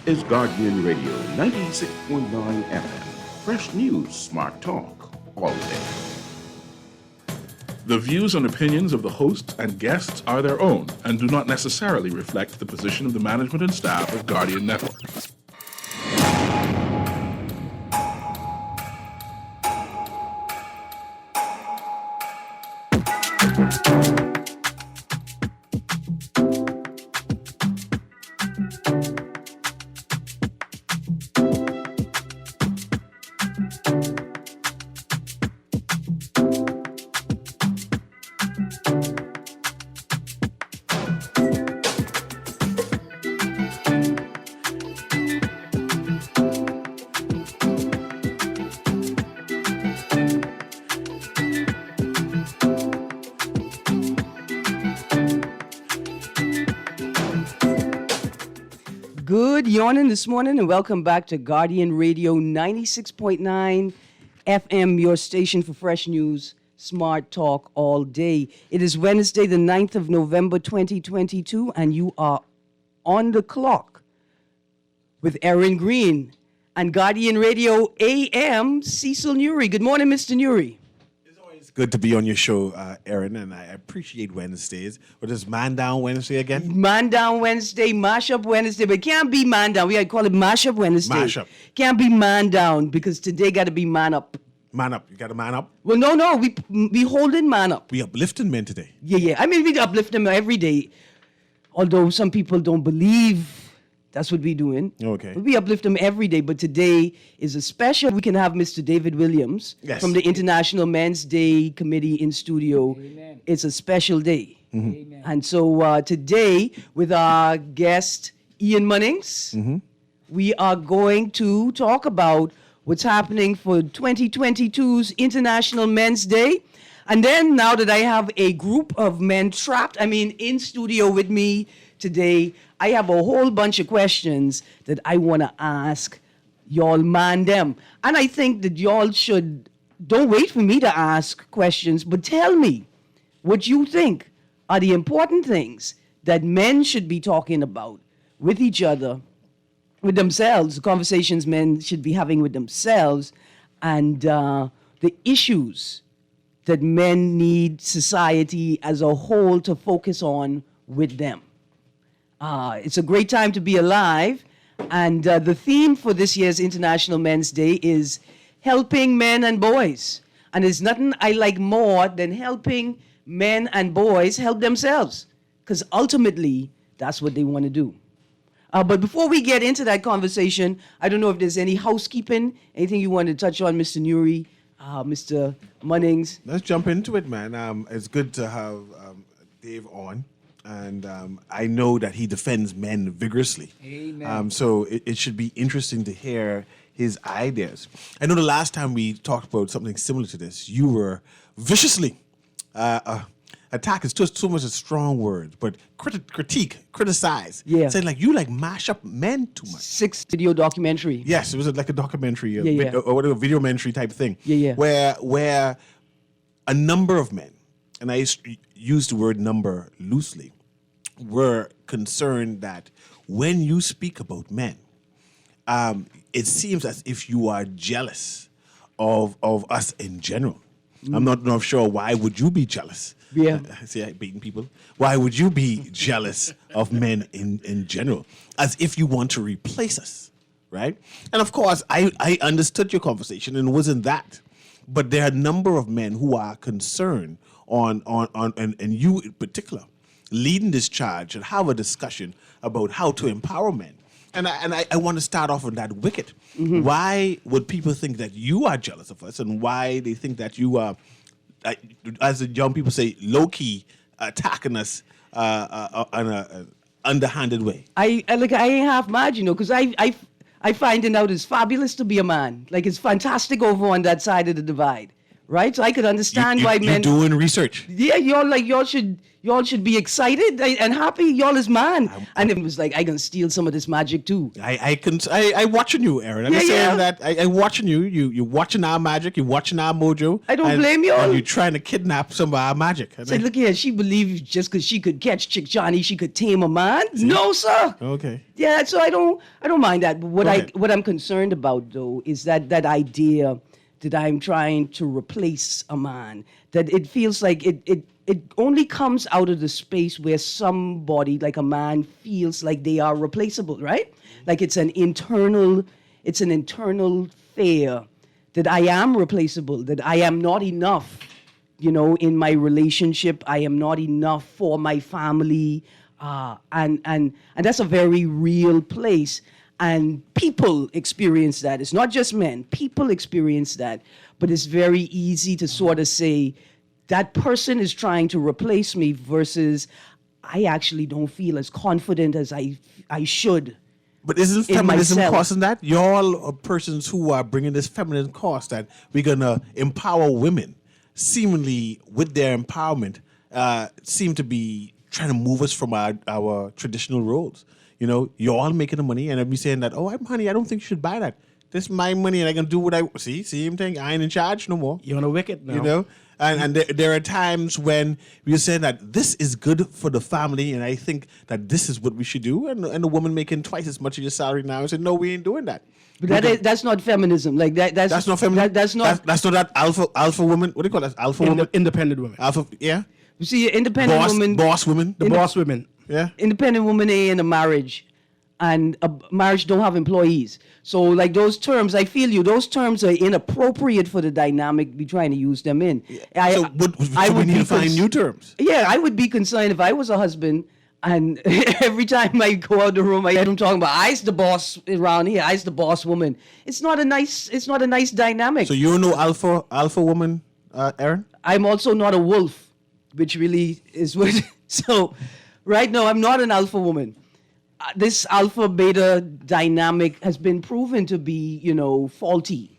is Guardian Radio 96.9 FM. Fresh news, smart talk, all day. The views and opinions of the hosts and guests are their own and do not necessarily reflect the position of the management and staff of Guardian Network. Good yawning this morning and welcome back to Guardian Radio 96.9 FM, your station for fresh news, smart talk all day. It is Wednesday, the 9th of November, 2022, and you are on the clock with Erin Greene and Guardian Radio AM, Cecil Newry. Good morning, Mr. Newry. It's good to be on your show, Erin, and I appreciate Wednesdays. What is Man Down Wednesday again? Man Down Wednesday, Mash Up Wednesday, but it can't be Man Down. We gotta call it Mash Up Wednesday. Mash Up. Can't be Man Down because today gotta be Man Up. Man up. You got to man up? Well, no, we holding Man Up. We uplifting men today. Yeah. I mean, we uplift them every day. Although some people don't believe that's what we're doing. Okay. But we uplift them every day. But today is a special. We can have Mr. David Williams from the International Men's Day Committee in studio. Amen. It's a special day. Amen. And so today, with our guest, Ian Munnings, we are going to talk about what's happening for 2022's International Men's Day. And then now that I have a group of men in studio with me today, I have a whole bunch of questions that I want to ask y'all man them. And I think that y'all don't wait for me to ask questions, but tell me what you think are the important things that men should be talking about with each other, with themselves, the conversations men should be having with themselves, and the issues that men need society as a whole to focus on with them. It's a great time to be alive, and the theme for this year's International Men's Day is helping men and boys. And there's nothing I like more than helping men and boys help themselves, because ultimately, that's what they want to do. But before we get into that conversation, I don't know if there's any housekeeping, anything you want to touch on, Mr. Newry, Mr. Munnings. Let's jump into it, man. It's good to have Dave on. And I know that he defends men vigorously. Amen. So it should be interesting to hear his ideas. I know the last time we talked about something similar to this, you were viciously attack is just so much a strong word, but criticize. Yeah. Saying like you like mash up men too much. 6 video documentary. Yes, it was like a documentary, Yeah. or whatever, videomentary type thing. Yeah. Where a number of men, and I use the word number loosely, were concerned that when you speak about men, it seems as if you are jealous of us in general. I'm not sure why would you be jealous. Yeah. See, I beating people. Why would you be jealous of men in general? As if you want to replace us, right? And of course, I understood your conversation and it wasn't that. But there are a number of men who are concerned and you in particular, leading this charge and have a discussion about how to empower men. And I want to start off on that wicket. Why would people think that you are jealous of us, and why they think that you are, as the young people say, low-key attacking us on a underhanded way? I ain't half mad, because I find it out it's fabulous to be a man. Like, it's fantastic over on that side of the divide. right? So I could understand why You're men. doing research. Yeah, y'all should be excited and happy. Y'all is man, and it was like I can steal some of this magic too. I watching you, Erin. I'm Yeah, just saying yeah. that I watching you. You're watching our magic. You're watching our mojo. I don't and- blame y'all. And you're trying to kidnap some of our magic. And Say, look here, she believes just because she could catch Chick Johnny, she could tame a man. No, sir. Okay. Yeah, so I don't mind that. But Go ahead. what I'm concerned about though is that idea that I'm trying to replace a man. That it feels like it only comes out of the space where somebody like a man feels like they are replaceable, right? Like it's an internal fear that I am replaceable, that I am not enough, in my relationship. I am not enough for my family. And that's a very real place. And people experience that. It's not just men. People experience that. But it's very easy to sort of say, that person is trying to replace me versus I actually don't feel as confident as I should. But isn't in feminism myself. causing that? Y'all are persons who are bringing this feminine cause that we're going to empower women, seemingly with their empowerment, seem to be trying to move us from our traditional roles. Y'all making the money and I'll be saying that, honey, I don't think you should buy that. This is my money and I can do what I... See, same thing. I ain't in charge no more. You're on a wicket now. And there are times when we're saying that this is good for the family, and I think that this is what we should do. And the woman making twice as much of your salary now said, no, we ain't doing that. But that's not feminism. Like that's not feminism. That's not. That's not that alpha woman. What do you call that? Alpha woman. Independent women. Alpha. Yeah. You see, independent woman. Boss woman. The boss women. Yeah. Independent woman ain't in a marriage, and a marriage don't have employees. So like those terms, I feel you. Those terms are inappropriate for the dynamic we're trying to use them in. So we need to find new terms. Yeah, I would be concerned if I was a husband and every time I go out the room, I hear them talking about I's the boss around here. I's the boss woman. It's not a nice dynamic. So you're no alpha woman, Erin? I'm also not a wolf, which really is what. So, right now, I'm not an alpha woman. This alpha beta dynamic has been proven to be, faulty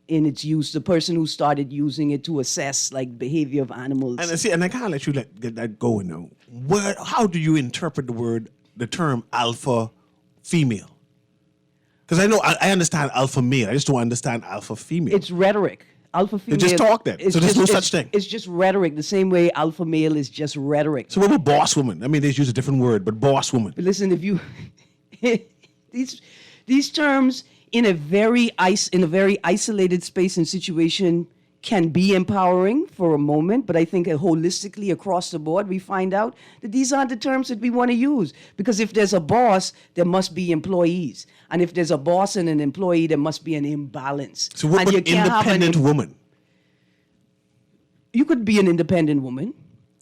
in its use. The person who started using it to assess like behavior of animals. And I can't let you get that going now. How do you interpret the term alpha female? Because I understand alpha male. I just don't understand alpha female. It's rhetoric. Alpha female. Just talk then. So there's no such thing. It's just rhetoric. The same way alpha male is just rhetoric. So what about boss woman? I mean, they use a different word, but boss woman. But listen, if you these terms in a very isolated space and situation can be empowering for a moment, but I think holistically across the board, we find out that these aren't the terms that we want to use. Because if there's a boss, there must be employees. And if there's a boss and an employee, there must be an imbalance. So what and about independent woman? You could be an independent woman.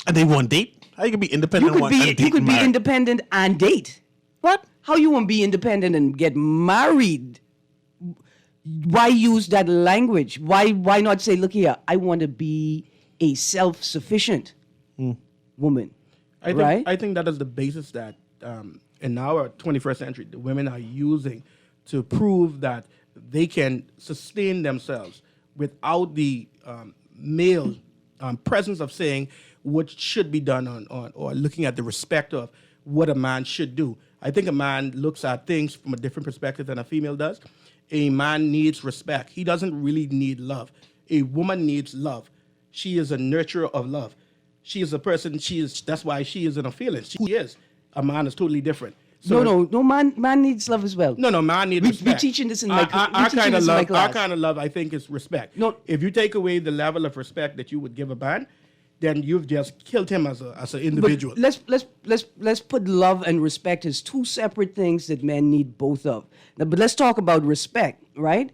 And they want date? How you can be independent and date You could be married? independent and date. What? How you want to be independent and get married? Why use that language? Why not say, look here, I want to be a self-sufficient woman, right? I think that is the basis that in our 21st century, the women are using to prove that they can sustain themselves without the male presence of saying what should be done or looking at the respect of what a man should do. I think a man looks at things from a different perspective than a female does. A man needs respect. He doesn't really need love. A woman needs love. She is a nurturer of love. She is a person, that's why she is in her feelings. She is. A man is totally different. So No, man needs love as well. No, man needs respect. We're teaching this in my our kind of love. class. Our kind of love, I think, is respect. No. If you take away the level of respect that you would give a man, then you've just killed him as an individual. But let's put love and respect as two separate things that men need both of. Now, but let's talk about respect, right?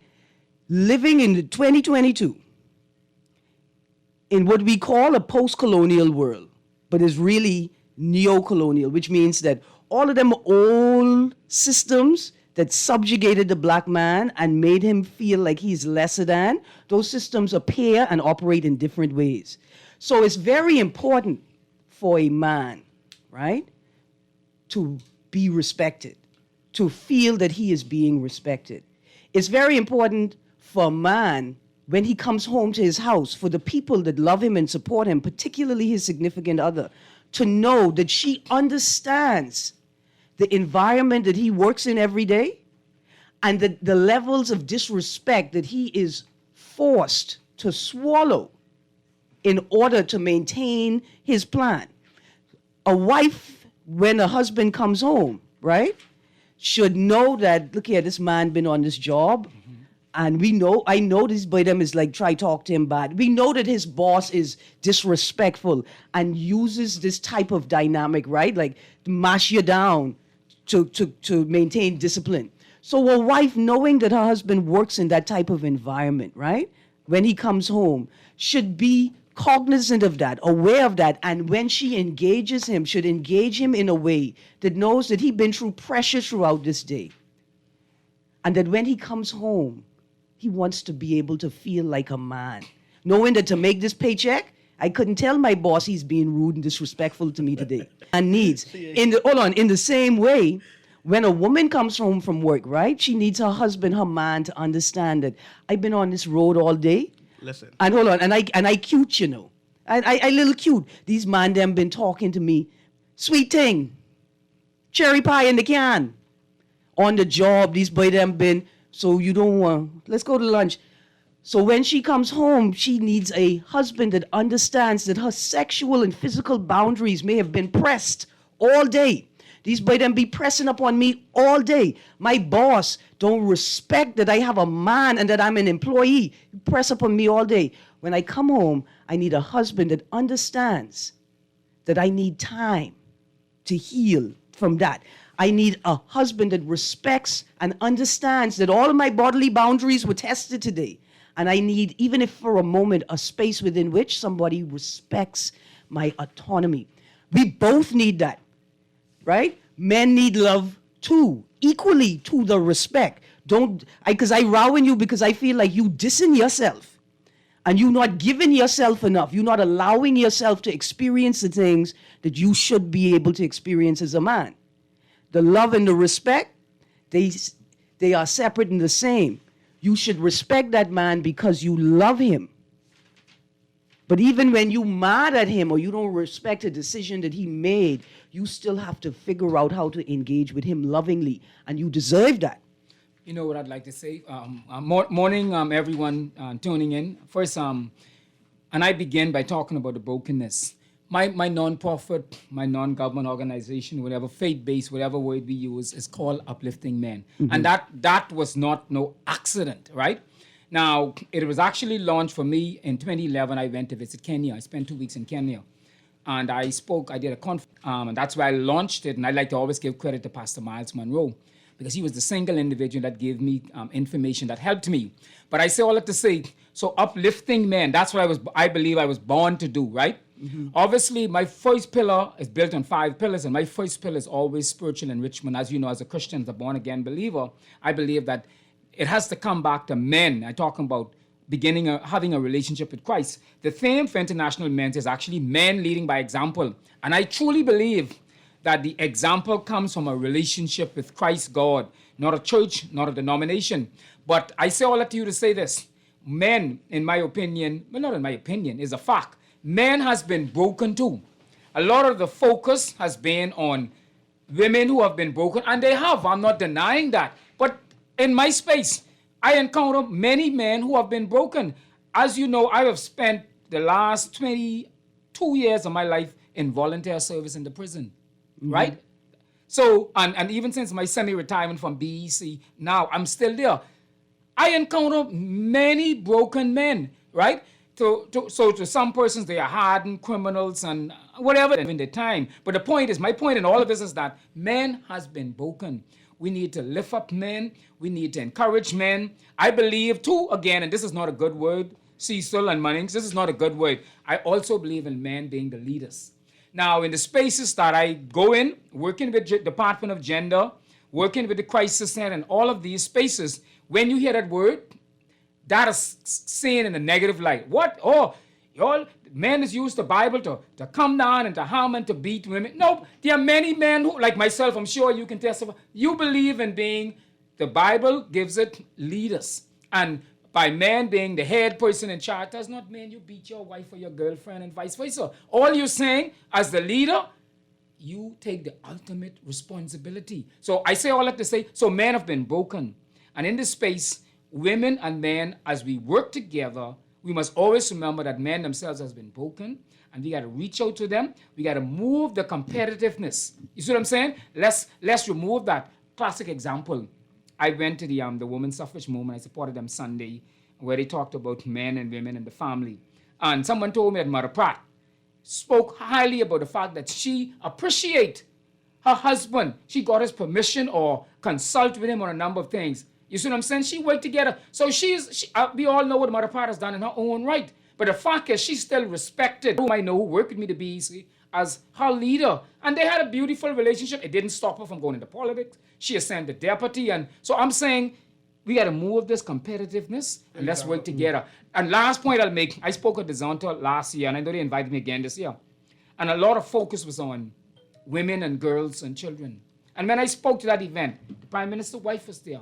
Living in the 2022, in what we call a post-colonial world, but is really neo-colonial, which means that all of them old systems that subjugated the black man and made him feel like he's lesser than, those systems appear and operate in different ways. So it's very important for a man, right, to be respected, to feel that he is being respected. It's very important for a man when he comes home to his house, for the people that love him and support him, particularly his significant other, to know that she understands the environment that he works in every day and the levels of disrespect that he is forced to swallow in order to maintain his plan. A wife, when a husband comes home, right, should know that, look here, this man been on this job, and I know this boy them is like try talk to him bad. We know that his boss is disrespectful and uses this type of dynamic, right, like to mash you down to maintain discipline. So a wife, knowing that her husband works in that type of environment, right, when he comes home, should be cognizant of that, aware of that, and when she engages him, should engage him in a way that knows that he's been through pressure throughout this day. And that when he comes home, he wants to be able to feel like a man. Knowing that to make this paycheck, I couldn't tell my boss he's being rude and disrespectful to me today. And needs. In the same way, when a woman comes home from work, right, she needs her husband, her man, to understand that I've been on this road all day. Listen. And hold on, and I cute, you know. I little cute. These man them been talking to me. Sweet thing. Cherry pie in the can. On the job, these boy them been, so you don't want, let's go to lunch. So when she comes home, she needs a husband that understands that her sexual and physical boundaries may have been pressed all day. These boy them be pressing up on me all day. My boss don't respect that I have a man and that I'm an employee. You press up on me all day. When I come home, I need a husband that understands that I need time to heal from that. I need a husband that respects and understands that all of my bodily boundaries were tested today. And I need, even if for a moment, a space within which somebody respects my autonomy. We both need that, right? Men need love too, equally to the respect. Because I rowing you because I feel like you dissing yourself and you not giving yourself enough. You're not allowing yourself to experience the things that you should be able to experience as a man. The love and the respect, they are separate and the same. You should respect that man because you love him. But even when you mad at him or you don't respect a decision that he made, you still have to figure out how to engage with him lovingly, and you deserve that. You know what I'd like to say? Morning, everyone tuning in. First, and I begin by talking about the brokenness. My non-profit, my non-government organization, whatever, faith-based, whatever word we use, is called Uplifting Men. Mm-hmm. And that was not no accident, right? Now, it was actually launched for me in 2011. I went to visit Kenya. I spent 2 weeks in Kenya. And I did a conference, and that's why I launched it. And I like to always give credit to Pastor Miles Monroe, because he was the single individual that gave me information that helped me. But I say all that to say, so uplifting men, that's what I believe I was born to do, right? Mm-hmm. Obviously, my first pillar is built on 5 pillars, and my first pillar is always spiritual enrichment. As you know, as a Christian, as a born-again believer, I believe that it has to come back to men. I'm talking about having a relationship with Christ. The theme for International Men's is actually men leading by example. And I truly believe that the example comes from a relationship with Christ God, not a church, not a denomination. But I say all that to you to say this. Men, in my opinion, well, not in my opinion, is a fact. Men has been broken too. A lot of the focus has been on women who have been broken, and they have. I'm not denying that. But in my space, I encounter many men who have been broken. As you know, I have spent the last 22 years of my life in volunteer service in the prison, right? So, and even since my semi-retirement from BEC, now I'm still there. I encounter many broken men, right? So to some persons, they are hardened criminals and whatever in their time. But my point in all of this is that men has been broken. We need to lift up men. We need to encourage men. I believe too, again, and this is not a good word, Cecil and Munnings, this is not a good word. I also believe in men being the leaders. Now, in the spaces that I go in, working with the Department of Gender, working with the Crisis Center and all of these spaces, when you hear that word, that is seen in a negative light. What? Oh, y'all, men has used the Bible to come down and to harm and to beat women. No, there are many men who, like myself, I'm sure you can testify, you believe in being, the Bible gives it leaders. And by man being the head person in charge does not mean you beat your wife or your girlfriend and vice versa. All you're saying as the leader, you take the ultimate responsibility. So I say all that to say, so men have been broken. And in this space, women and men, as we work together, we must always remember that men themselves has been broken, and we got to reach out to them. We got to move the competitiveness. You see what I'm saying? Let's remove that. Classic example. I went to the women's suffrage movement. I supported them Sunday, where they talked about men and women and the family. And someone told me that Mother Pratt spoke highly about the fact that she appreciate her husband. She got his permission or consult with him on a number of things. You see what I'm saying? She worked together. So we all know what Mother Pratt has done in her own right. But the fact is, she's still respected. Who I know who worked with me to be as her leader. And they had a beautiful relationship. It didn't stop her from going into politics. She ascended deputy. And so I'm saying we got to move this competitiveness and let's work together. And last point I'll make, I spoke at the Zonta last year, and I know they invited me again this year. And a lot of focus was on women and girls and children. And when I spoke to that event, the Prime Minister's wife was there.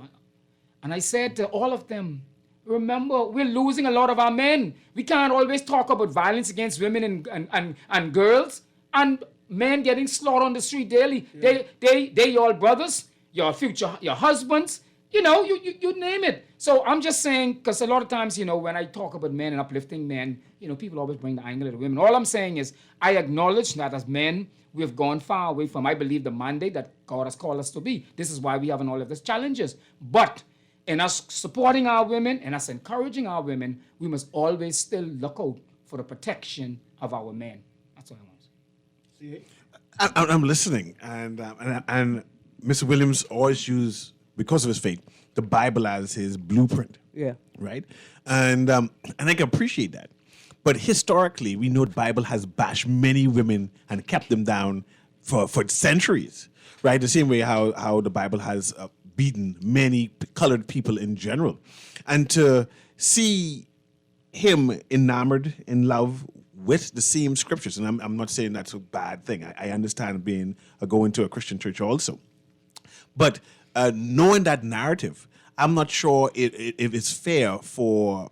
And I said to all of them, remember, we're losing a lot of our men. We can't always talk about violence against women and girls and men getting slaughtered on the street daily. Yeah. They your brothers, your husbands, you name it. So I'm just saying, because a lot of times, when I talk about men and uplifting men, people always bring the angle of the women. All I'm saying is I acknowledge that as men, we have gone far away from, I believe, the mandate that God has called us to be. This is why we have all of these challenges. But in us supporting our women and us encouraging our women, we must always still look out for the protection of our men. That's all I want to say. I'm listening, and Mr. Williams always used, because of his faith, the Bible as his blueprint. Yeah. Right? And I can appreciate that. But historically, we know the Bible has bashed many women and kept them down for centuries. Right? The same way how the Bible has beaten many colored people in general. And to see him enamored, in love with the same scriptures, and I'm not saying that's a bad thing. I understand going to a Christian church also. But knowing that narrative, I'm not sure if it's fair for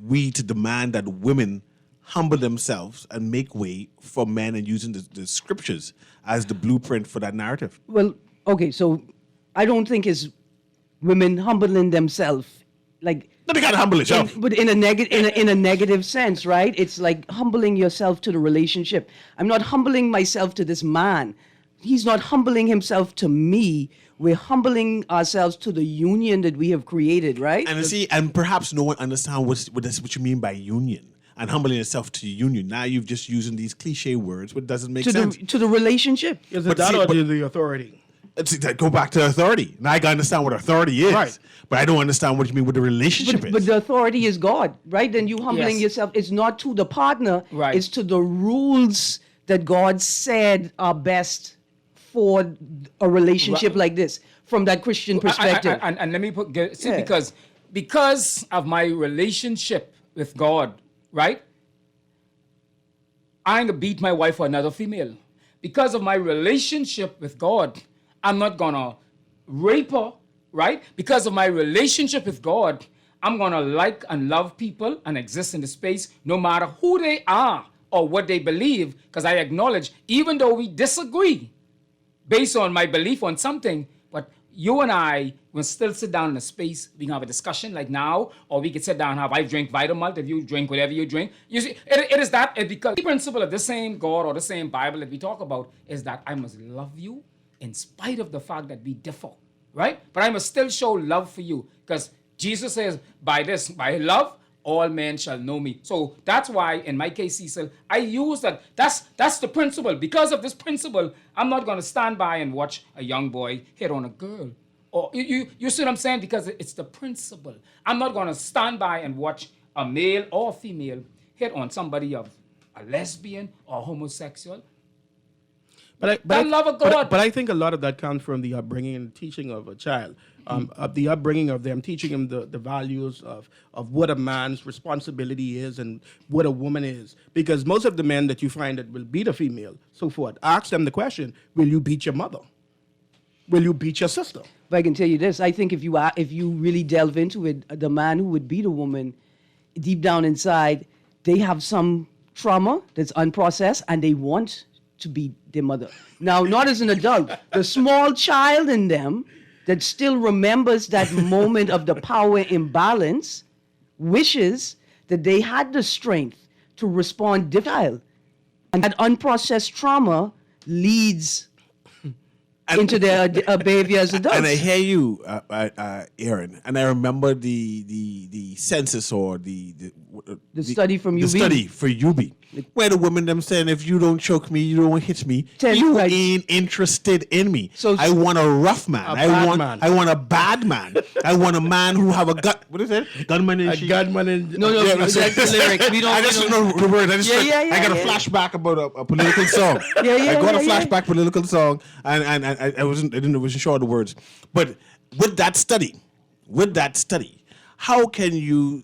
we to demand that women humble themselves and make way for men and using the scriptures as the blueprint for that narrative. Well, okay, so I don't think it's women humbling themselves, like. No, they gotta humble themselves. But in a negative sense, right? It's like humbling yourself to the relationship. I'm not humbling myself to this man. He's not humbling himself to me. We're humbling ourselves to the union that we have created, right? And perhaps no one understands what you mean by union. And humbling yourself to union. Now you've just using these cliche words, but doesn't make sense. To the relationship. Is it that or the authority? Go back to authority. Now I can understand what authority is, right. But I don't understand what you mean with the relationship is. But the authority is God, right? Then you humbling yourself. It's not to the partner. Right. It's to the rules that God said are best for a relationship like this, from that Christian perspective. And let me because of my relationship with God, right? I ain't gonna beat my wife or another female. Because of my relationship with God, I'm not gonna rape her, right? Because of my relationship with God, I'm gonna like and love people and exist in the space no matter who they are or what they believe, because I acknowledge, even though we disagree based on my belief on something, but you and I will still sit down in a space, we can have a discussion like now, or we could sit down and have, I drink Vitamalt, if you drink whatever you drink. You see, it is that, because the principle of the same God or the same Bible that we talk about is that I must love you in spite of the fact that we differ, right? But I must still show love for you, because Jesus says, by love, all men shall know me. So that's why, in my case, Cecil, I use that. That's the principle. Because of this principle, I'm not going to stand by and watch a young boy hit on a girl. Or you see what I'm saying? Because it's the principle. I'm not going to stand by and watch a male or female hit on somebody of a lesbian or homosexual. But love of God. But I think a lot of that comes from the upbringing and teaching of a child, of the upbringing of them, teaching him the values of what a man's responsibility is and what a woman is. Because most of the men that you find that will beat a female, so forth, ask them the question, will you beat your mother? Will you beat your sister? But I can tell you this: I think if you really delve into it, the man who would beat a woman, deep down inside, they have some trauma that's unprocessed, and they want to beat their mother. Now, not as an adult, the small child in them that still remembers that moment of the power imbalance, wishes that they had the strength to respond differently. And that unprocessed trauma leads into their behavior as adults. And I hear you, Erin, and I remember the census or the study from the UB. study for UB, where the women them saying, if you don't choke me, you don't hit me, you Right. ain't interested in me. So- I want a rough man. A bad man. I want a bad man. I want a man who have a gun. What is it? Gunman in A sheep. gunman in No, that's the lyrics. We don't. I we just don't- know the word. I got a yeah. flashback about a political song. I got a flashback political song, and I wasn't sure of the words. But with that study, how can you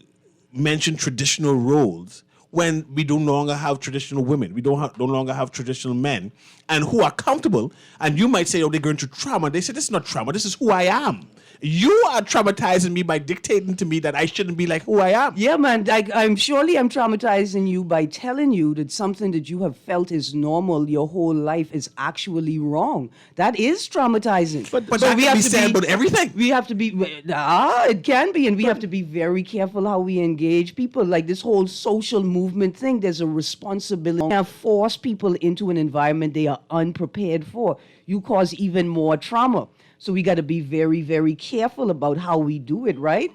mention traditional roles when we no longer have traditional women, we no longer have traditional men, and who are comfortable? And you might say, oh, they're going through trauma. They say, this is not trauma. This is who I am. You are traumatizing me by dictating to me that I shouldn't be like who I am. Yeah, man. I'm traumatizing you by telling you that something that you have felt is normal your whole life is actually wrong. That is traumatizing. But that can be said about everything. We have to be. It can be, and we have to be very careful how we engage people. Like this whole social movement thing, there's a responsibility to force people into an environment they are unprepared for. You cause even more trauma. So we got to be very, very careful about how we do it, right?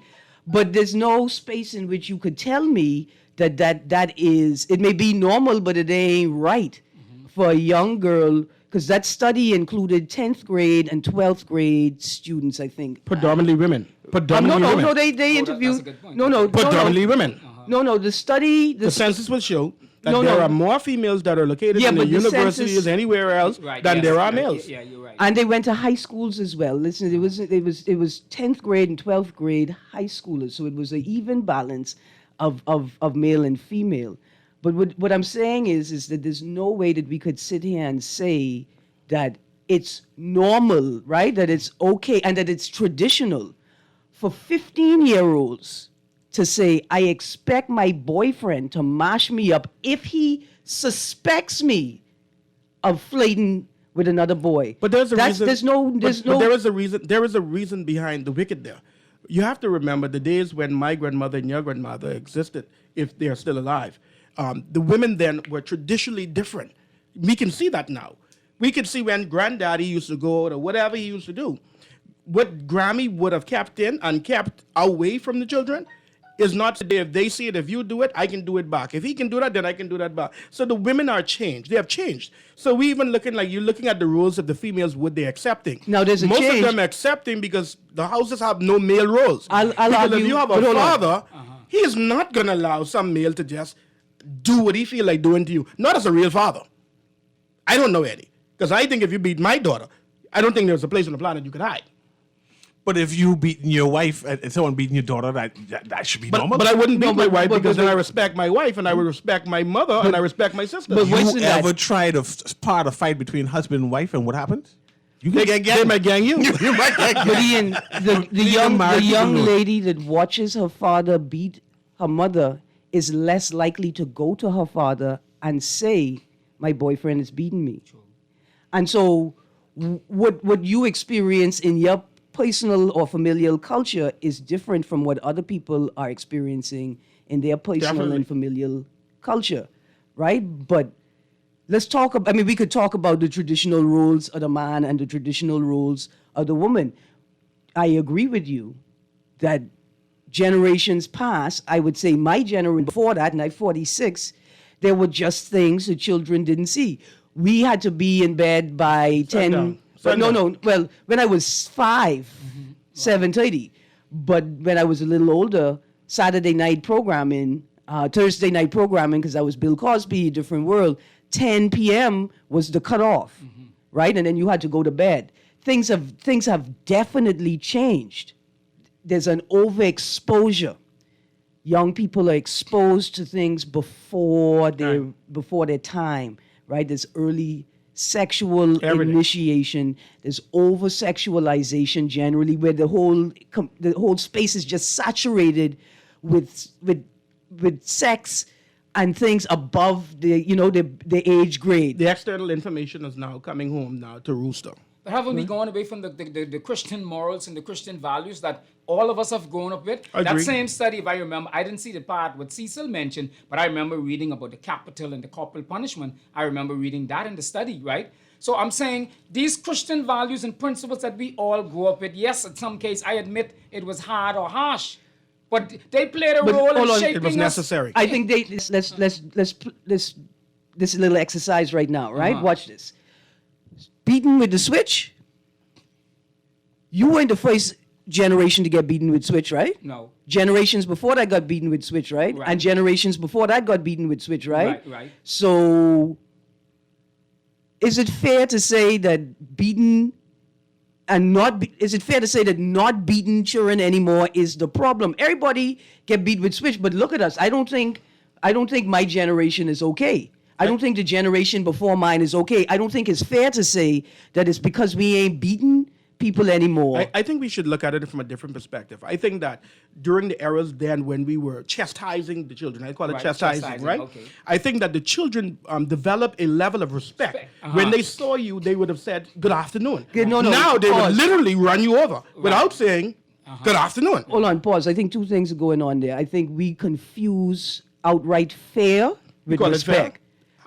But there's no space in which you could tell me that is, it may be normal, but it ain't right for a young girl, because that study included 10th grade and 12th grade students, I think. predominantly women. No, Predominantly women. they that's a interviewed. good point. No, Predominantly women. No, the study. The census will show that No, there no. are more females that are located Yeah, in the but the universities census- anywhere else Right, than yes, there are yeah, males. Yeah, you're right. And they went to high schools as well. Listen, it was 10th grade and 12th grade high schoolers, so it was an even balance of male and female. But what I'm saying is that there's no way that we could sit here and say that it's normal, right? That it's okay and that it's traditional for 15-year-olds to say, I expect my boyfriend to mash me up if he suspects me of flirting with another boy. But there's a reason. There's but no. there is a reason. There is a reason behind the wicked there. You have to remember the days when my grandmother and your grandmother existed, if they are still alive. The women then were traditionally different. We can see that now. We can see when granddaddy used to go out or whatever he used to do. What Grammy would have kept in and kept away from the children is not today. If they see it, if you do it, I can do it back. If he can do that, then I can do that back. So the women are changed. They have changed. So we even looking like you're looking at the roles of the females, what they're accepting. Now, there's a Most change. of them accepting because the houses have no male roles. I'll because argue, if you have but a hold on. father, he is not going to allow some male to just do what he feel like doing to you. Not as a real father. I don't know Eddie. Because I think if you beat my daughter, I don't think there's a place on the planet you could hide. But if you beating your wife and someone beating your daughter, that should be normal. But I wouldn't beat No, my but- wife but- because but- then I respect my wife and I would respect my mother and I respect my sister. but wait- you Wasn't that- ever try to part a fight between husband and wife, and what happens? You can get They might gang you. You might get But Ian, the young married lady that watches her father beat her mother is less likely to go to her father and say, "My boyfriend is beating me." And so, what you experience in your personal or familial culture is different from what other people are experiencing in their personal Definitely. and familial culture, right? But let's talk about, I mean, we could talk about the traditional roles of the man and the traditional roles of the woman. I agree with you that generations past, I would say my generation before that, and I'm 46, there were just things that children didn't see. We had to be in bed by 10. Sundown. But no, Sundown. no. Well, when I was 5, 7:30. But when I was a little older, Saturday night programming, Thursday night programming, because I was Bill Cosby, Different World, 10 p.m. was the cutoff, right? And then you had to go to bed. Things have definitely changed. There's an overexposure. Young people are exposed to things before their time, right? There's early sexual Everything. initiation. There's over sexualization generally, where the whole space is just saturated with sex and things above the age grade. The external information is now coming home now to rooster. But haven't we gone away from the Christian morals and the Christian values that all of us have grown up with? That Agree. same study, if I remember, I didn't see the part what Cecil mentioned, but I remember reading about the capital and the corporal punishment. I remember reading that in the study, right? So I'm saying these Christian values and principles that we all grew up with, yes, in some case, I admit it was hard or harsh, but they played a But role in hold on, shaping It was us. necessary. I think let's this little exercise right now, right? Watch this. Beaten with the switch. You weren't the first generation to get beaten with switch, right? No. Generations before that got beaten with switch, right? Right. And generations before that got beaten with switch, right? Right. So, is it fair to say that beaten and is it fair to say that not beaten children anymore is the problem? Everybody get beat with switch, but look at us. I don't think my generation is okay. I don't think the generation before mine is okay. I don't think it's fair to say that it's because we ain't beaten people anymore. I think we should look at it from a different perspective. I think that during the eras then when we were chastising the children, I call it Right, chastising, chastising, right? okay. I think that the children developed a level of respect. Respect, When they saw you, they would have said, good afternoon. Okay, no, now they would pause. literally run you over without saying, good afternoon. Hold on, pause. I think two things are going on there. I think we confuse outright fair with call it fair? respect.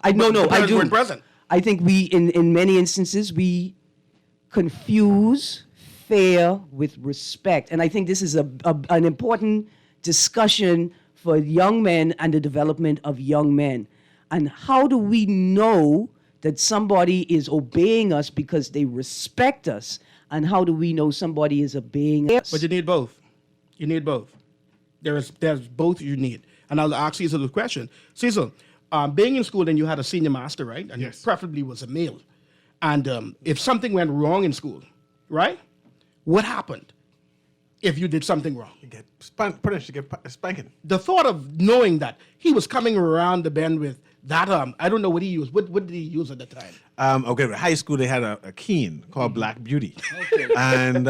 I no, the I parents do. weren't present. I think we, in many instances, we confuse fair with respect, and I think this is an important discussion for young men and the development of young men. And how do we know that somebody is obeying us because they respect us, and how do we know somebody is obeying us? But you need both. You need both. There's both you need. And I'll ask Cecil the question. Cecil, being in school, then you had a senior master, right? And Yes. preferably was a male. And if something went wrong in school, right? What happened if you did something wrong? You get punished, you get spanking. The thought of knowing that he was coming around the bend with that, I don't know what he used. What did he use at the time? Okay, high school they had a keen called Black Beauty, and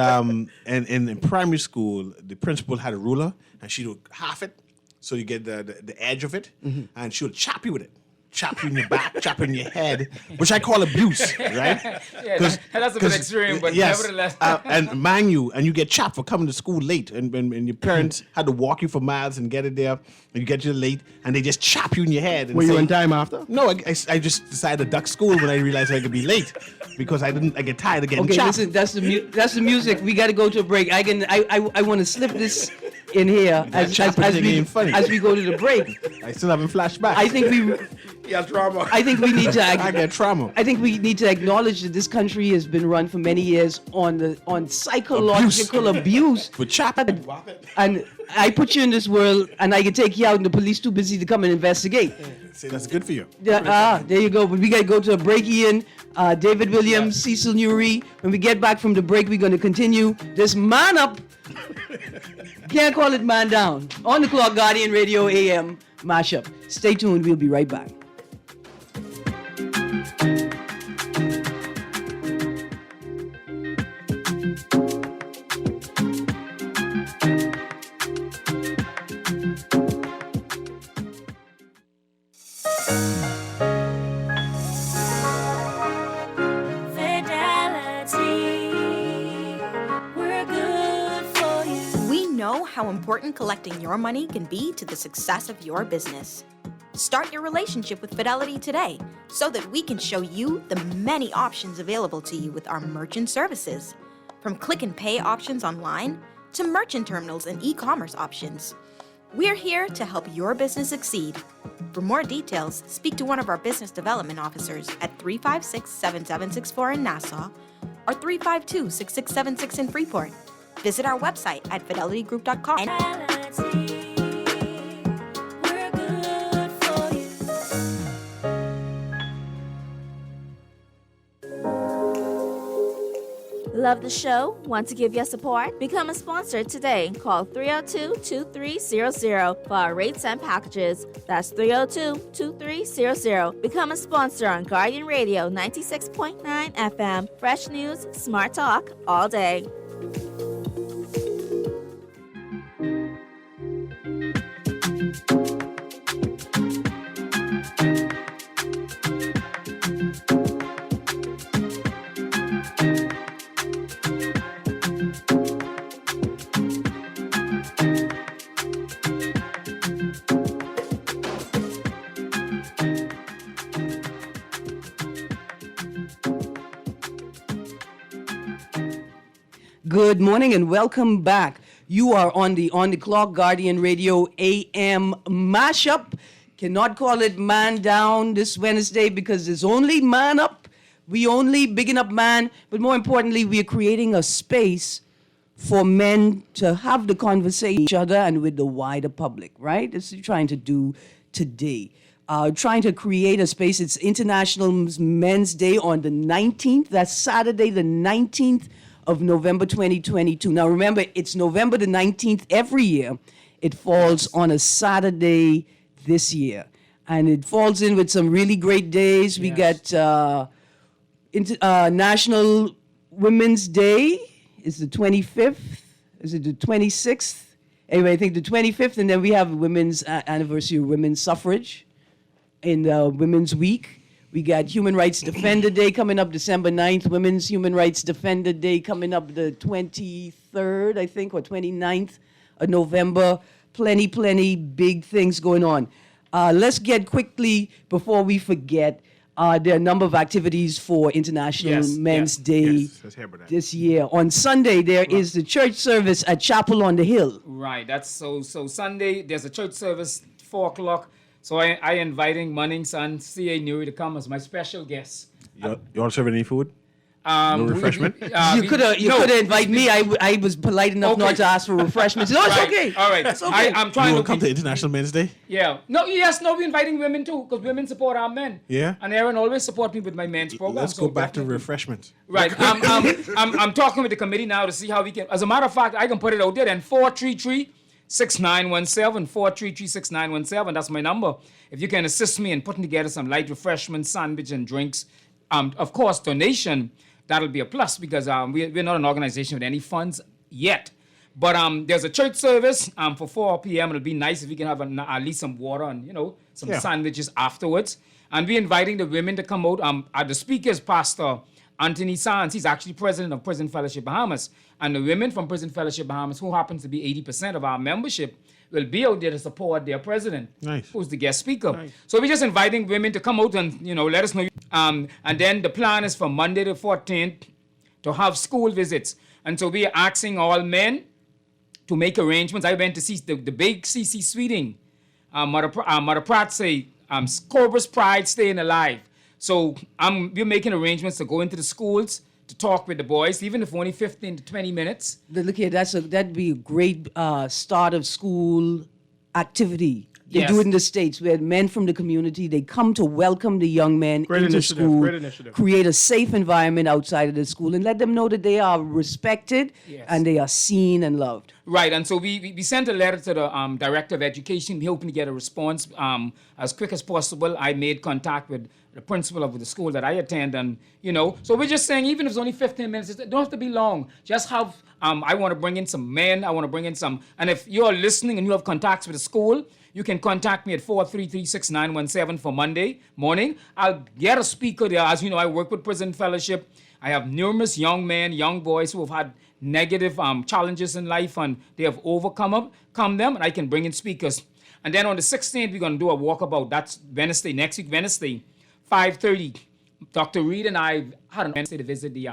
in primary school the principal had a ruler and she would half it, so you get the edge of it, and she would chop you with it, chop you in your back, chop you in your head, which I call abuse, right? Yeah, that's a bit extreme, but nevertheless. And mind you, and you get chopped for coming to school late, and your parents had to walk you for miles and get it there, and you get there late, and they just chop you in your head. And Were you say- in time after? No, I just decided to duck school when I realized I could be late because I get tired of getting Okay, chopped. listen, that's the music. We got to go to a break. I want to slip this in here chopping thing ain't funny. as we go to the break. I still haven't flashbacks. I think we Yeah, drama. I think we need to I get trauma. I think we need to acknowledge that this country has been run for many years on psychological abuse. But chop And I put you in this world, and I can take you out, and the police too busy to come and investigate. say that's good for you. There you go. But we got to go to a break, Ian. David Williams, Cecil Newry. When we get back from the break, we're going to continue this man up. Can't call it man down. On the clock, Guardian Radio AM mashup. Stay tuned. We'll be right back. How important collecting your money can be to the success of your business. Start your relationship with Fidelity today so that we can show you the many options available to you with our merchant services. From click and pay options online to merchant terminals and e-commerce options. We're here to help your business succeed. For more details, speak to one of our business development officers at 356-7764 in Nassau or 352-6676 in Freeport. Visit our website at fidelitygroup.com. Love the show? Want to give your support? Become a sponsor today. Call 302-2300 for our rates and packages. That's 302-2300. Become a sponsor on Guardian Radio 96.9 FM. Fresh news, smart talk, all day. Good morning and welcome back. You are on the Clock Guardian Radio AM mashup. Cannot call it man down this Wednesday because there's only man up. We only bigging up man, but more importantly, we are creating a space for men to have the conversation with each other and with the wider public, right? This is what we're trying to do today. Trying to create a space. It's International Men's Day on the 19th. That's Saturday, the 19th of November 2022. Now remember, it's November the 19th every year. It falls on a Saturday this year. And it falls in with some really great days. We got National Women's Day is the 25th. Is it the 26th? Anyway, I think the 25th. And then we have Women's Anniversary of Women's Suffrage in Women's Week. We got Human Rights Defender Day coming up December 9th. Women's Human Rights Defender Day coming up the 23rd, I think, or 29th of November. Plenty big things going on. Let's get quickly, before we forget, there are a number of activities for International Men's Day this year. On Sunday, there is the church service at Chapel on the Hill. Right. That's so Sunday, there's a church service, 4 o'clock. So I inviting Munnings and C.A. Newry to come as my special guests. You want to serve any food? No refreshment? You could have invited me. I was polite enough not to ask for refreshments. No, it's okay. All right. It's okay. I'm trying You to come to International Men's Day? Yeah. We're inviting women too, because women support our men. Yeah. And Erin always support me with my men's program. Let's go back to refreshments. Right. I'm talking with the committee now to see how we can. As a matter of fact, I can put it out there. And 433-6917, 433-6917. That's my number. If you can assist me in putting together some light refreshments, sandwich and drinks, of course, donation. That'll be a plus because we're not an organization with any funds yet. But there's a church service for 4 p.m. It'll be nice if we can have at least some water and, some sandwiches afterwards. And we're inviting the women to come out. The speaker is Pastor Anthony Sands. He's actually president of Prison Fellowship Bahamas. And the women from Prison Fellowship Bahamas, who happens to be 80% of our membership, will be out there to support their president, who's the guest speaker. Nice. So we're just inviting women to come out and, let us know. And then the plan is for Monday the 14th to have school visits. And so we are asking all men to make arrangements. I went to see the big CC Sweeting. Mother Pratt say, Cobra's Pride staying alive. So we're making arrangements to go into the schools to talk with the boys, even if only 15 to 20 minutes. Look here, that'd be a great start of school activity. They do it in the States where men from the community, they come to welcome the young men into school, create a safe environment outside of the school and let them know that they are respected and they are seen and loved. Right, and so we sent a letter to the Director of Education. We're hoping to get a response as quick as possible. I made contact with the principal of the school that I attend, and, so we're just saying, even if it's only 15 minutes, it don't have to be long. Just have, I want to bring in some men, I want to bring in some, and if you're listening and you have contacts with the school, you can contact me at 433-6917 for Monday morning. I'll get a speaker there. As you know, I work with Prison Fellowship. I have numerous young men, young boys who have had negative challenges in life, and they have overcome them, and I can bring in speakers. And then on the 16th, we're going to do a walkabout. That's Wednesday, next week, Wednesday, 5:30. Dr. Reed and I had an Wednesday to visit the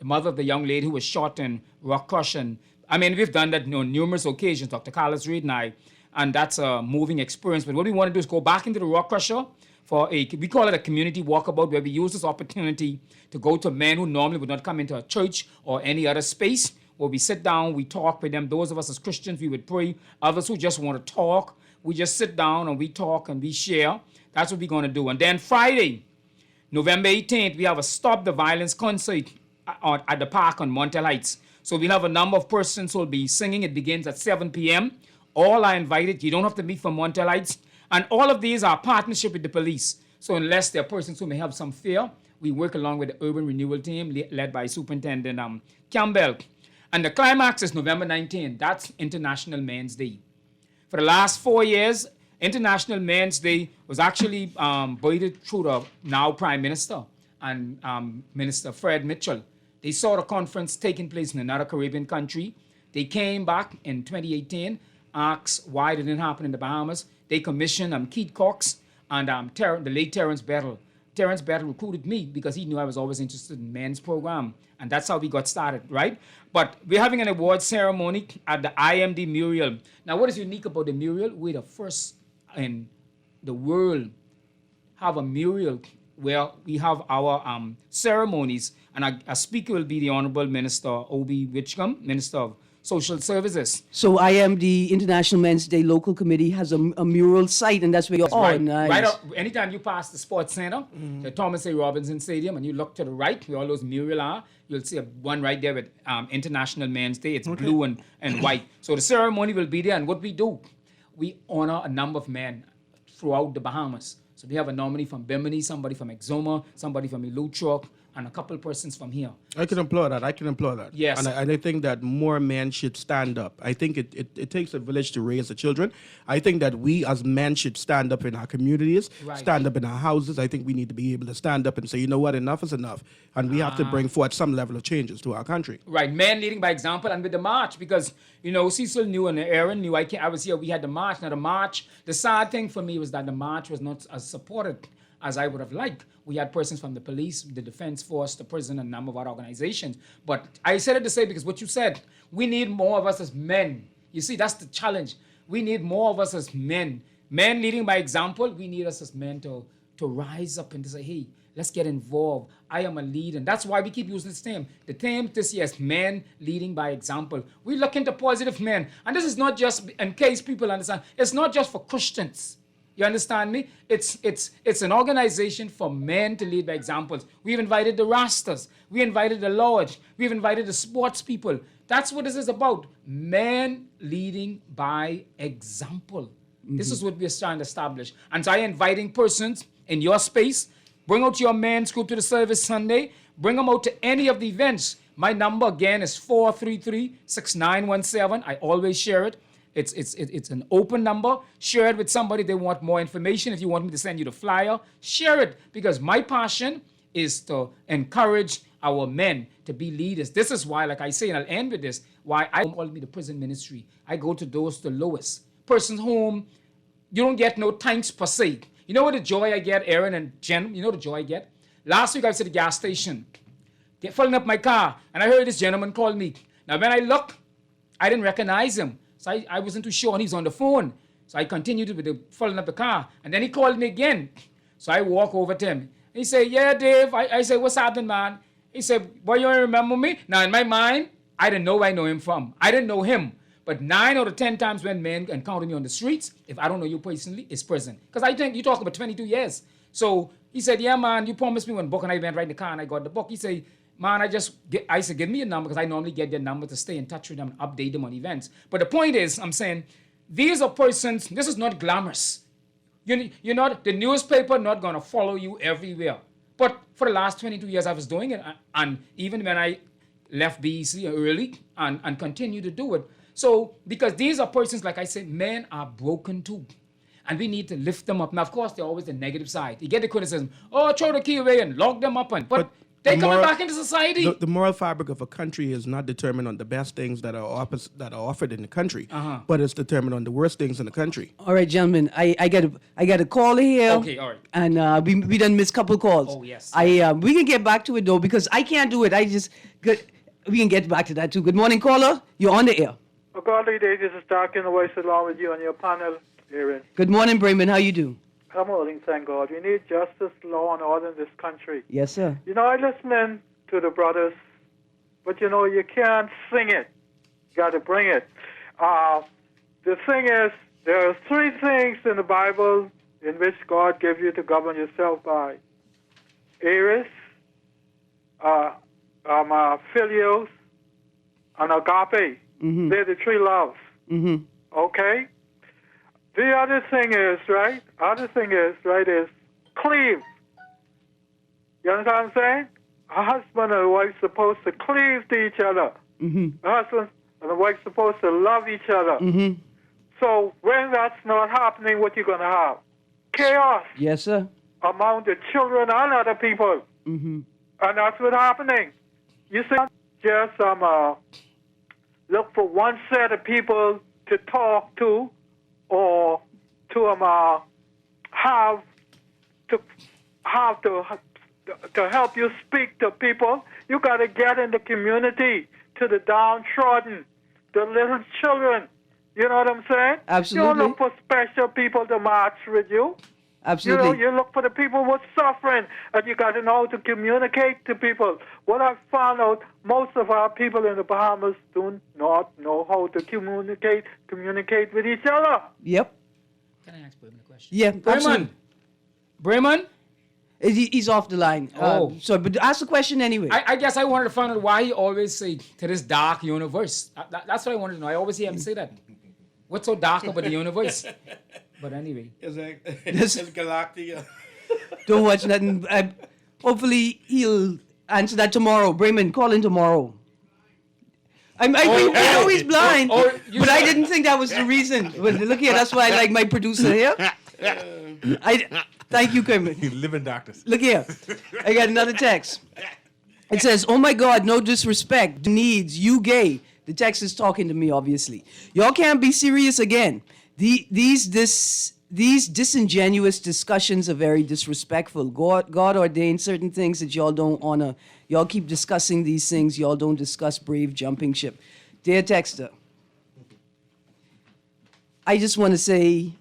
mother of the young lady who was shot in Rock Crush. And we've done that on numerous occasions, Dr. Carlos Reed and I, and that's a moving experience. But what we want to do is go back into the Rock Crusher for we call it a community walkabout, where we use this opportunity to go to men who normally would not come into a church or any other space, where we sit down, we talk with them. Those of us as Christians, we would pray. Others who just want to talk, we just sit down and we talk and we share. That's what we're going to do. And then Friday, November 18th, we have a Stop the Violence concert at the park on Montel Heights. So we'll have a number of persons who will be singing. It begins at 7 p.m. All are invited. You don't have to be from Montel Heights. And all of these are partnership with the police. So unless there are persons who may have some fear, we work along with the urban renewal team led by Superintendent Campbell. And the climax is November 19th. That's International Men's Day. For the last 4 years, International Men's Day was actually budgeted through the now Prime Minister and Minister Fred Mitchell. They saw the conference taking place in another Caribbean country. They came back in 2018, asked why it didn't happen in the Bahamas. They commissioned Keith Cox and the late Terrence Bettle. Terrence Bettle recruited me because he knew I was always interested in men's program. And that's how we got started, right? But we're having an award ceremony at the IMD Mural. Now, what is unique about the mural? We're the first in the world have a mural where we have our ceremonies, and a speaker will be the Honorable Minister Obi Whitcomb, Minister of Social Services. So IMD International Men's Day Local Committee has a mural site, and that's where you're. Right. Nice. Right up, anytime you pass the Sports Center, the Thomas A. Robinson Stadium, and you look to the right where all those murals are, you'll see one right there with International Men's Day. It's blue and white. So the ceremony will be there, and what we do, we honor a number of men throughout the Bahamas. So we have a nominee from Bimini, somebody from Exuma, somebody from Iluchok, and a couple persons from here. I can employ that. Yes. And I think that more men should stand up. I think it takes a village to raise the children. I think that we as men should stand up in our communities, Right. stand up in our houses. I think we need to be able to stand up and say, you know what, enough is enough. And we have to bring forth some level of changes to our country. Right, men leading by example, and with the march, because, Cecil knew and Erin knew, I was here, we had the march. Now the march, the sad thing for me was that the march was not as supported as I would have liked. We had persons from the police, the defense force, the prison, and a number of other organizations. But I said it to say, because what you said, we need more of us as men. You see, that's the challenge. We need more of us as men. Men leading by example, we need us as men to rise up and to say, hey, let's get involved. I am a leader. And that's why we keep using this theme. The theme this year is men leading by example. We look into positive men. And this is not just, in case people understand, it's not just for Christians. You understand me? It's an organization for men to lead by examples. We've invited the Rastas. We invited the Lodge. We've invited the sports people. That's what this is about. Men leading by example. Mm-hmm. This is what we're trying to establish. And so I'm inviting persons in your space. Bring out your men's group to the service Sunday. Bring them out to any of the events. My number again is 433-6917. I always share it. It's an open number. Share it with somebody. They want more information. If you want me to send you the flyer, share it. Because my passion is to encourage our men to be leaders. This is why, like I say, and I'll end with this, why I call me the prison ministry. I go to those the lowest. Persons whom you don't get no thanks per se. You know what the joy I get, Erin and Jen? You know the joy I get? Last week I was at the gas station, filling up my car, and I heard this gentleman call me. Now when I look, I didn't recognize him. So I wasn't too sure, and he's on the phone. So I continued with the filling up the car. And then he called me again. So I walk over to him. He said, yeah, Dave. I said, what's happening, man? He said, boy, you don't remember me? Now, in my mind, I didn't know where I know him from. I didn't know him. But 9 out of 10 times when men encounter me on the streets, if I don't know you personally, it's prison. Because I think you talk about 22 years. So he said, yeah, man, you promised me one book, and I went right in the car, and I got the book. He said, man, I said, give me a number, because I normally get their number to stay in touch with them and update them on events. But the point is, I'm saying, these are persons, this is not glamorous. You're not, the newspaper not going to follow you everywhere. But for the last 22 years, I was doing it. And even when I left BEC early and continue to do it. So, because these are persons, like I said, men are broken too. And we need to lift them up. Now, of course, they're always the negative side. You get the criticism, oh, throw the key away and lock them up. But they're coming back into society. The moral fabric of a country is not determined on the best things that are offered in the country, but it's determined on the worst things in the country. All right, gentlemen, I got a call here. Okay, all right. And we done missed a couple calls. Oh, yes. We can get back to it though, because I can't do it. We can get back to that too. Good morning, caller. You're on the air. Oh, godly day, this is Dark in the Voice along with you on your panel, Erin. Good morning, Brayman. How you do? I'm holding, thank God. We need justice, law, and order in this country. Yes, sir. You know, I listen to the brothers, but you know, you can't sing it. You got to bring it. The thing is, there are 3 things in the Bible in which God gave you to govern yourself by. Eris, Philios, and agape. They're the three loves. Okay? The other thing is, is cleave. You understand what I'm saying? A husband and a wife supposed to cleave to each other. A husband and a wife supposed to love each other. So when that's not happening, what you going to have? Chaos. Yes, sir. Among the children and other people. And that's what's happening. You see, just look for one set of people to talk to or to have to help you speak to people. You got to get in the community, to the downtrodden, the little children. You know what I'm saying? Absolutely. You don't look for special people to march with you. Absolutely. You look for the people who are suffering, and you got to know how to communicate to people. What I found out, most of our people in the Bahamas do not know how to communicate with each other. Yep. Can I ask Bremen a question? Yeah, absolutely. Bremen? He's off the line. So, but ask the question anyway. I guess I wanted to find out why he always say to this dark universe. That's what I wanted to know. I always hear him say that. What's so dark about the universe? But anyway. It's Galactica. Don't watch nothing. Hopefully he'll answer that tomorrow. Bremen, call in tomorrow. I know he's blind, but I didn't think that was the reason. But look here, that's why I like my producer here. Thank you, Kermit. Living doctors. Look here. I got another text. It says, "Oh my God, no disrespect. Needs, you gay." The text is talking to me, obviously. Y'all can't be serious again. These disingenuous discussions are very disrespectful. God ordained certain things that y'all don't honor. Y'all keep discussing these things. Y'all don't discuss brave jumping ship. Dear texter, I just want to say,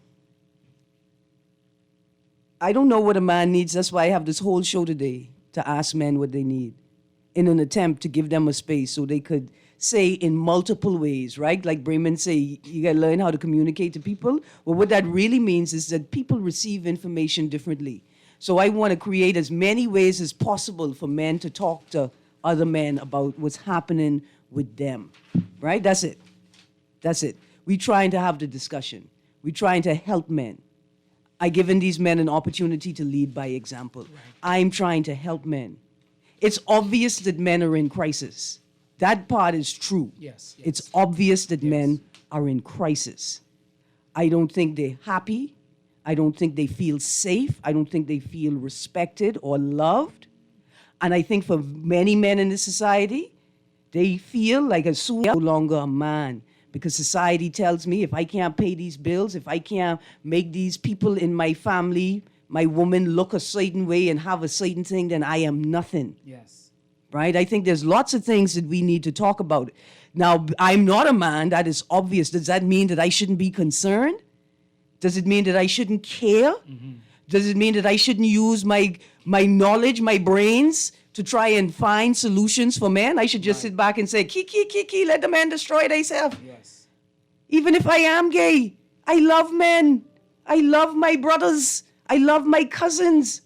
I don't know what a man needs. That's why I have this whole show today, to ask men what they need in an attempt to give them a space so they could say in multiple ways, right? Like Bremen say, you got to learn how to communicate to people. Well, what that really means is that people receive information differently. So I want to create as many ways as possible for men to talk to other men about what's happening with them, right? That's it. That's it. We're trying to have the discussion. We're trying to help men. I've given these men an opportunity to lead by example. Right. I'm trying to help men. It's obvious that men are in crisis. That part is true. Yes. It's obvious that men are in crisis. I don't think they're happy. I don't think they feel safe. I don't think they feel respected or loved. And I think for many men in this society, they feel like as soon as I'm no longer a man. Because society tells me if I can't pay these bills, if I can't make these people in my family, my woman, look a certain way and have a certain thing, then I am nothing. Yes. Right? I think there's lots of things that we need to talk about. Now, I'm not a man. That is obvious. Does that mean that I shouldn't be concerned? Does it mean that I shouldn't care? Does it mean that I shouldn't use my knowledge, my brains, to try and find solutions for men? I should just sit back and say, kiki, let the men destroy themselves. Yes. Even if I am gay, I love men. I love my brothers. I love my cousins.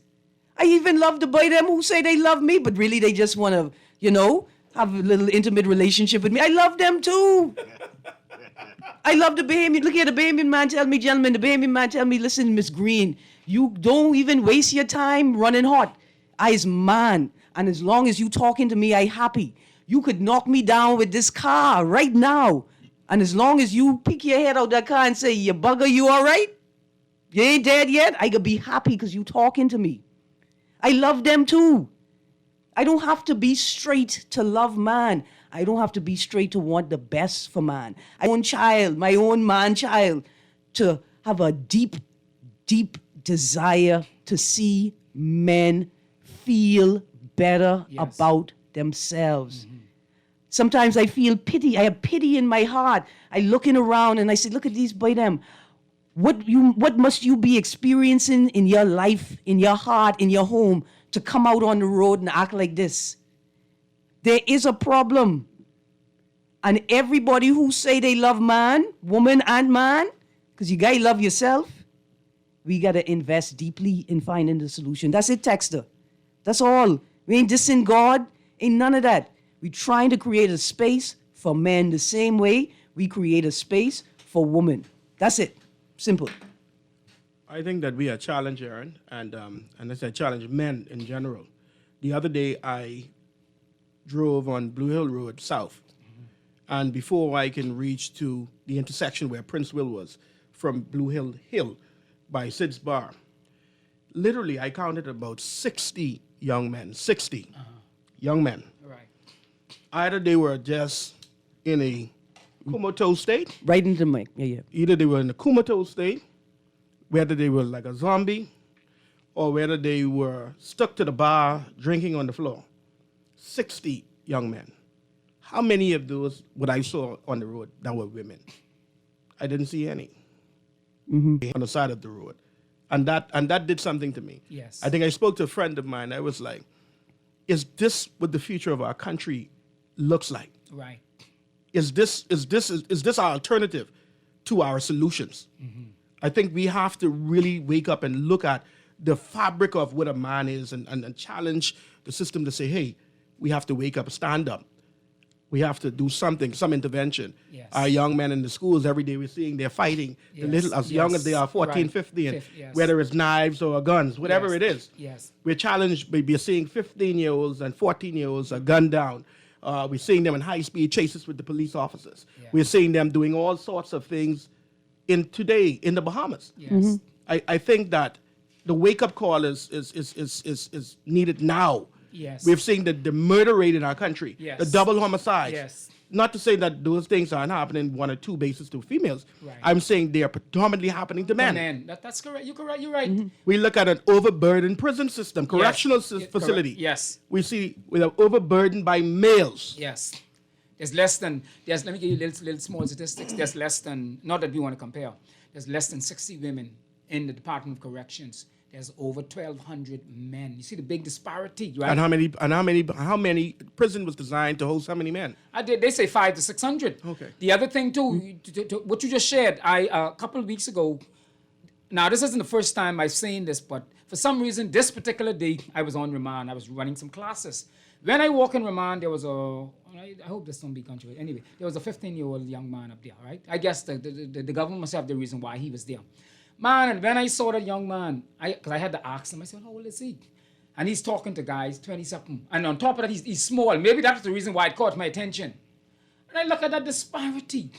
I even love the boy them who say they love me, but really they just want to, have a little intimate relationship with me. I love them too. I love the Bahamian. Look here, the Bahamian man tell me, gentlemen, the Bahamian man tell me, listen, Miss Greene, you don't even waste your time running hot. I's man, and as long as you talking to me, I happy. You could knock me down with this car right now, and as long as you peek your head out that car and say, you bugger, you all right? You ain't dead yet? I could be happy because you talking to me. I love them too. I don't have to be straight to love man. I don't have to be straight to want the best for man. My own child, my own man child, to have a deep, deep desire to see men feel better about themselves. Sometimes I feel pity. I have pity in my heart. I looking around and I say, look at these boy them. What must you be experiencing in your life, in your heart, in your home, to come out on the road and act like this? There is a problem. And everybody who say they love man, woman and man, because you gotta love yourself, we gotta invest deeply in finding the solution. That's it, texter. That's all. We ain't dissing God. Ain't none of that. We trying to create a space for men the same way we create a space for women. That's it. Simple. I think that we are challenged, Erin, and I say challenge men in general. The other day, I drove on Blue Hill Road south, and before I can reach to the intersection where Princeville was, from Blue Hill by Sid's Bar, literally I counted about 60 young men, 60 young men. Right. Either they were just in a comatose state, Right into the mic. Yeah. either they were in a comatose state, whether they were like a zombie, or whether they were stuck to the bar drinking on the floor. 60 young men. How many of those what I saw on the road that were women? I didn't see any on the side of the road, and that did something to me. Yes. I think I spoke to a friend of mine. I was like, "Is this what the future of our country looks like? Right. Is this our alternative to our solutions?" I think we have to really wake up and look at the fabric of what a man is and challenge the system to say, hey, we have to wake up, stand up. We have to do something, some intervention. Yes. Our young men in the schools, every day we're seeing they're fighting, the little, as young as they are, 14, Right. 15, Yes. whether it's knives or guns, whatever Yes. it is. Yes. We're challenged, we're seeing 15-year-olds and 14-year-olds are gunned down. We're seeing them in high-speed chases with the police officers. Yeah. We're seeing them doing all sorts of things in the Bahamas. Yes. I think that the wake-up call is needed now. Yes. We've seen the murder rate in our country, Yes. the double homicides. Yes. Not to say that those things aren't happening one or two bases to females. Right. I'm saying they are predominantly happening to men. Men. That's correct. You're correct. You're right. We look at an overburdened prison system, correctional Correct. facility. Yes. We see we are overburdened by males. Yes. Let me give you little small statistics. There's less than, not that we want to compare, there's less than 60 women in the Department of Corrections. There's over 1,200 men. You see the big disparity, right? And how many prison was designed to host how many men? They say 500 to 600. Okay. The other thing too, what you just shared, a couple of weeks ago. Now this isn't the first time I've seen this, but for some reason, this particular day, I was on remand. I was running some classes. When I walk in remand, there was I hope this don't be controversial. Anyway, there was a 15-year-old young man up there, right? I guess the government must have the reason why he was there. Man, and when I saw that young man, because I had to ask him, I said, how old is he? And he's talking to guys, 20-something. And on top of that, he's small. Maybe that's the reason why it caught my attention. And I look at that disparity.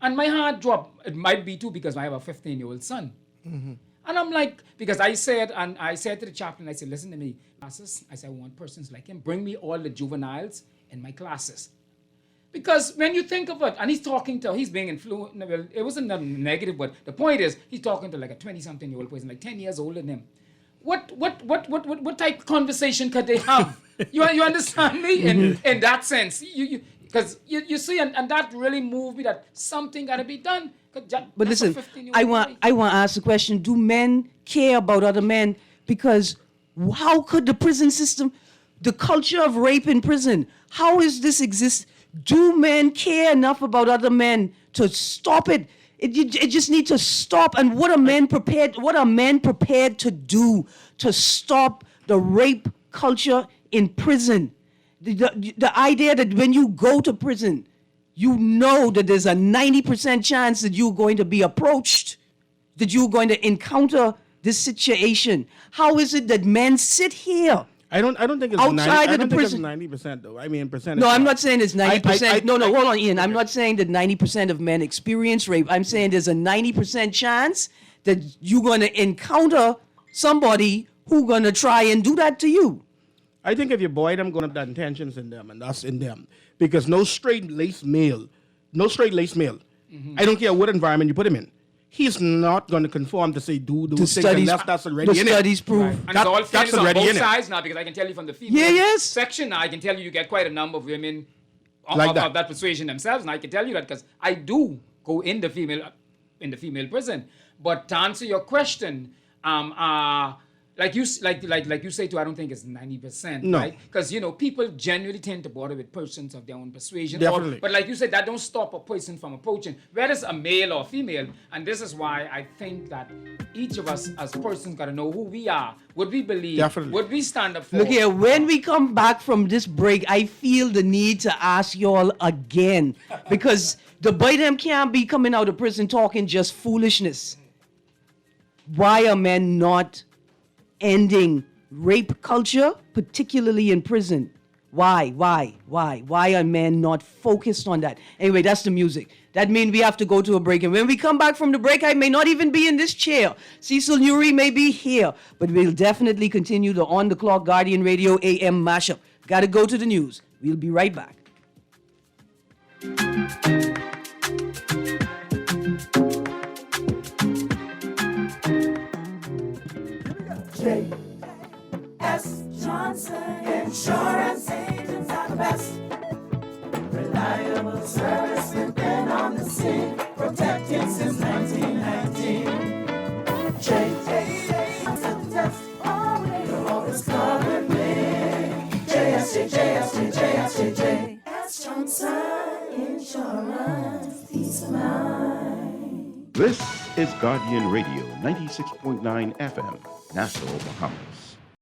And my heart dropped. It might be too because I have a 15-year-old son. Mm-hmm. And I'm like, because I said to the chaplain, I said, listen to me, classes. I said, I want persons like him. Bring me all the juveniles in my classes. Because when you think of it, and he's being influenced, well, it wasn't nothing negative, but the point is, he's talking to like a 20-something-year-old person, like 10 years older than him. What type of conversation could they have? You understand me? In that sense, because you see, and that really moved me that something got to be done. But listen, I want to ask the question: do men care about other men? Because how could the prison system, the culture of rape in prison, how is this exist? Do men care enough about other men to stop it? It just needs to stop. And what are men prepared to do to stop the rape culture in prison? The idea that when you go to prison, you know that there's a 90% chance that you're going to be approached, that you're going to encounter this situation. How is it that men sit here? I don't think it's Outside of the 90%. prison. 90% though. I mean percentage. No, I'm not saying it's 90%. No, hold on, Ian. Okay. I'm not saying that 90% of men experience rape. I'm saying there's a 90% chance that you're going to encounter somebody who's going to try and do that to you. I think if you boy them, going to have the intentions in them, and that's in them. Because no straight-laced male, I don't care what environment you put him in, he's not going to conform to say do those things unless that's already the in studies it. prove. Right. And That- it's all that's fairness on already both in it. sides now, because I can tell you from the female Yes. section now, I can tell you get quite a number of women Like of that. that persuasion themselves, and I can tell you that because I do go in the female prison. But to answer your question, like you say too, I don't think it's 90%, No. right? Because people genuinely tend to bother with persons of their own persuasion. Definitely. But like you said, that don't stop a person from approaching, whether it's a male or female. And this is why I think that each of us as persons got to know who we are, what we believe, Definitely. what we stand up for. Look here, when we come back from this break, I feel the need to ask y'all again because the boy them can't be coming out of prison talking just foolishness. Why are men not ending rape culture, particularly in prison? Why are men not focused on that? Anyway, that's the music. That means we have to go to a break. And when we come back from the break, I may not even be in this chair. Cecil Nuri may be here. But we'll definitely continue the On the Clock Guardian Radio AM mashup. Gotta go to the news. We'll be right back. J.S. Johnson Insurance Agents are the best. Reliable service, we've been on the scene, protecting since 1919. J.S. the test, you'll always cover me. J.S. Johnson Insurance, peace of mind. This is Guardian Radio 96.9 FM, Nassau, Bahamas.